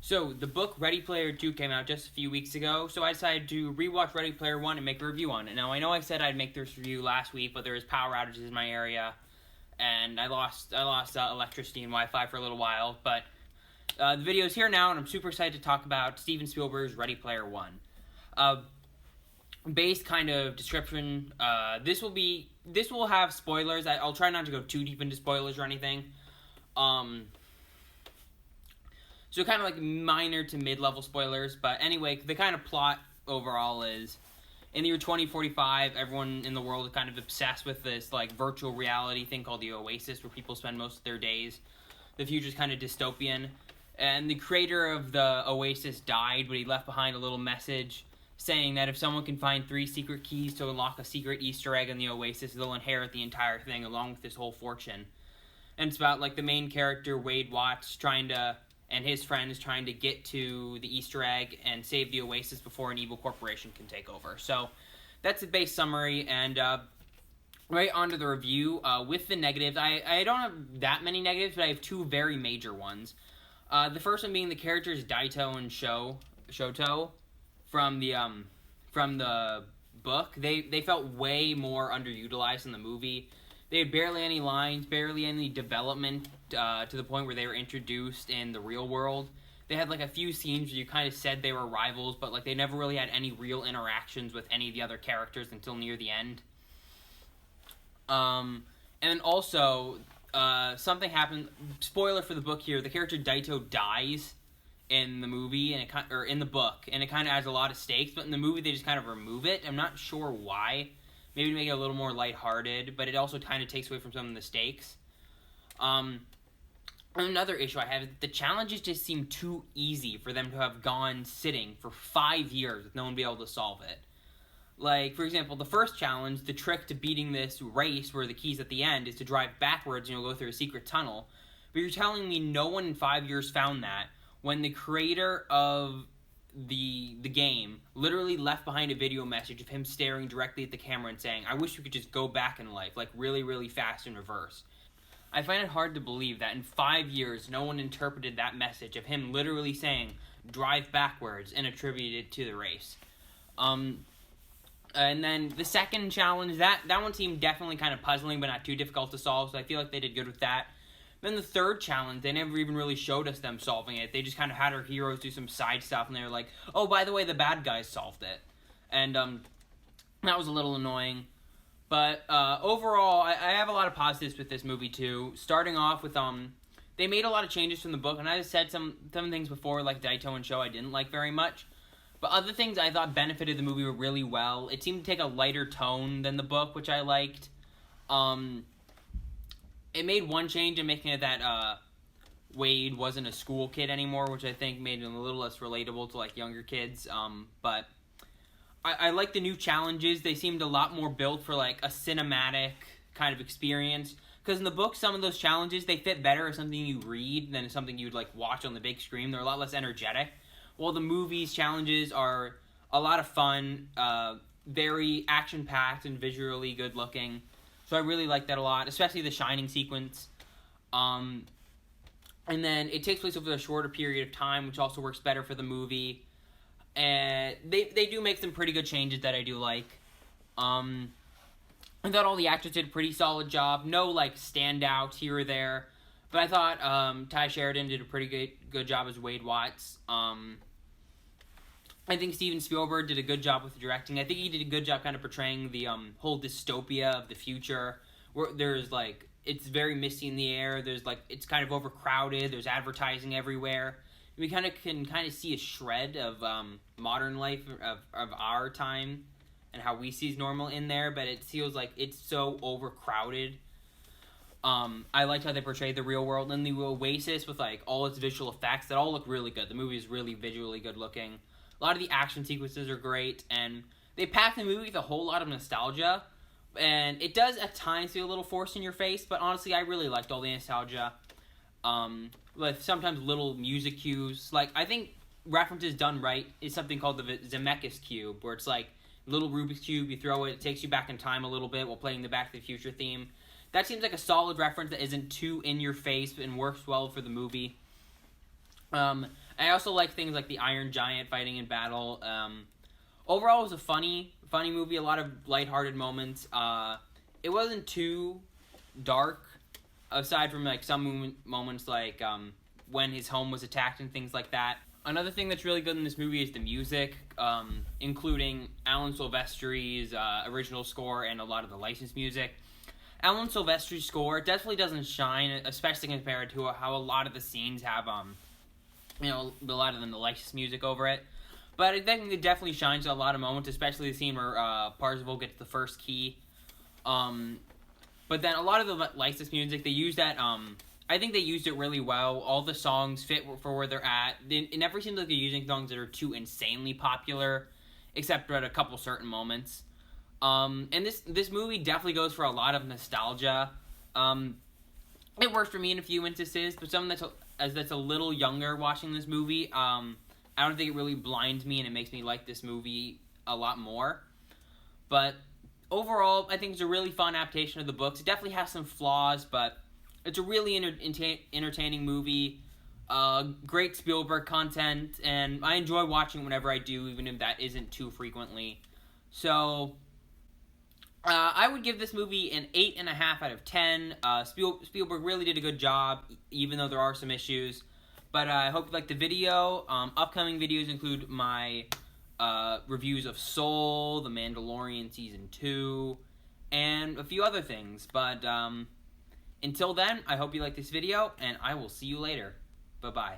So, the book Ready Player 2 came out just a few weeks ago, so I decided to rewatch Ready Player 1 and make a review on it. Now, I know I said I'd make this review last week, but there was power outages in my area, and I lost electricity and Wi-Fi for a little while, but the video's here now, and I'm super excited to talk about Steven Spielberg's Ready Player 1. Base kind of description, this will have spoilers. I'll try not to go too deep into spoilers or anything. So kind of like minor to mid-level spoilers, but anyway, the kind of plot overall is, in the year 2045, everyone in the world is kind of obsessed with this like virtual reality thing called the Oasis, where people spend most of their days. The future's kind of dystopian, and the creator of the Oasis died, but he left behind a little message saying that if someone can find 3 secret keys to unlock a secret Easter egg in the Oasis, they'll inherit the entire thing along with his whole fortune. And it's about like the main character, Wade Watts, and his friend is trying to get to the Easter egg and save the Oasis before an evil corporation can take over. So that's the base summary, and right on to the review. With the negatives, I don't have that many negatives, but I have 2 very major ones. The first one being the characters Daito and Shoto from the book. They felt way more underutilized in the movie. They had barely any lines, barely any development to the point where they were introduced in the real world. They had like a few scenes where you kind of said they were rivals, but like they never really had any real interactions with any of the other characters until near the end. And then also, something happened. Spoiler for the book here: the character Daito dies in the movie, or in the book, and it kind of adds a lot of stakes. But in the movie, they just kind of remove it. I'm not sure why. Maybe to make it a little more lighthearted, but it also kind of takes away from some of the stakes. Another issue I have is the challenges just seem too easy for them to have gone sitting for 5 years with no one being able to solve it. Like, for example, the first challenge, the trick to beating this race where the key's at the end is to drive backwards and you'll go through a secret tunnel. But you're telling me no one in 5 years found that when the creator of the game literally left behind a video message of him staring directly at the camera and saying, "I wish we could just go back in life, like really, really fast in reverse." I find it hard to believe that in 5 years no one interpreted that message of him literally saying, "drive backwards," and attributed it to the race. And then the second challenge, that one seemed definitely kind of puzzling but not too difficult to solve, so I feel like they did good with that. Then the third challenge, they never even really showed us them solving it. They just kind of had our heroes do some side stuff, and they were like, "Oh, by the way, the bad guys solved it." And that was a little annoying. But overall, I have a lot of positives with this movie, too. Starting off with, they made a lot of changes from the book, and I just said some things before, like Daito and Sho, I didn't like very much. But other things I thought benefited the movie really well. It seemed to take a lighter tone than the book, which I liked. It made one change in making it that Wade wasn't a school kid anymore, which I think made him a little less relatable to like younger kids. But I like the new challenges. They seemed a lot more built for like a cinematic kind of experience. Because in the book, some of those challenges, they fit better as something you read than as something you'd like watch on the big screen. They're a lot less energetic. While the movie's challenges are a lot of fun, very action-packed and visually good-looking. So I really like that a lot, especially the Shining sequence. And then it takes place over a shorter period of time, which also works better for the movie. And they do make some pretty good changes that I do like. I thought all the actors did a pretty solid job. No, like, standouts here or there. But I thought Ty Sheridan did a pretty good job as Wade Watts. I think Steven Spielberg did a good job with the directing. I think he did a good job kind of portraying the whole dystopia of the future, where there's like, it's very misty in the air, there's like, it's kind of overcrowded, there's advertising everywhere. We can see a shred of modern life of our time and how we see as normal in there, but it feels like it's so overcrowded. I liked how they portrayed the real world, and the Oasis with like all its visual effects that all look really good. The movie is really visually good looking. A lot of the action sequences are great, and they pack the movie with a whole lot of nostalgia, and it does at times feel a little forced in your face, but honestly, I really liked all the nostalgia, with sometimes little music cues. Like, I think references done right is something called the Zemeckis Cube, where it's like a little Rubik's Cube, you throw it, it takes you back in time a little bit while playing the Back to the Future theme. That seems like a solid reference that isn't too in your face and works well for the movie. And I also like things like the Iron Giant fighting in battle. Overall, it was a funny movie. A lot of lighthearted moments. It wasn't too dark, aside from like some moments like when his home was attacked and things like that. Another thing that's really good in this movie is the music, including Alan Silvestri's original score and a lot of the licensed music. Alan Silvestri's score definitely doesn't shine, especially compared to how a lot of the scenes have, a lot of the licensed music over it. But I think it definitely shines in a lot of moments, especially the scene where Parzival gets the first key. But then a lot of the licensed music, they use that, I think they used it really well. All the songs fit for where they're at. It never seems like they're using songs that are too insanely popular, except at a couple certain moments. And this movie definitely goes for a lot of nostalgia. It works for me in a few instances, but someone that's a little younger watching this movie, I don't think it really blinds me and it makes me like this movie a lot more. But overall, I think it's a really fun adaptation of the books. It definitely has some flaws, but it's a really entertaining movie. Great Spielberg content, and I enjoy watching it whenever I do, even if that isn't too frequently. So, I would give this movie an 8.5 out of 10. Spielberg really did a good job, even though there are some issues. But I hope you liked the video. Upcoming videos include my reviews of Soul, The Mandalorian Season 2, and a few other things. But until then, I hope you like this video, and I will see you later. Bye-bye.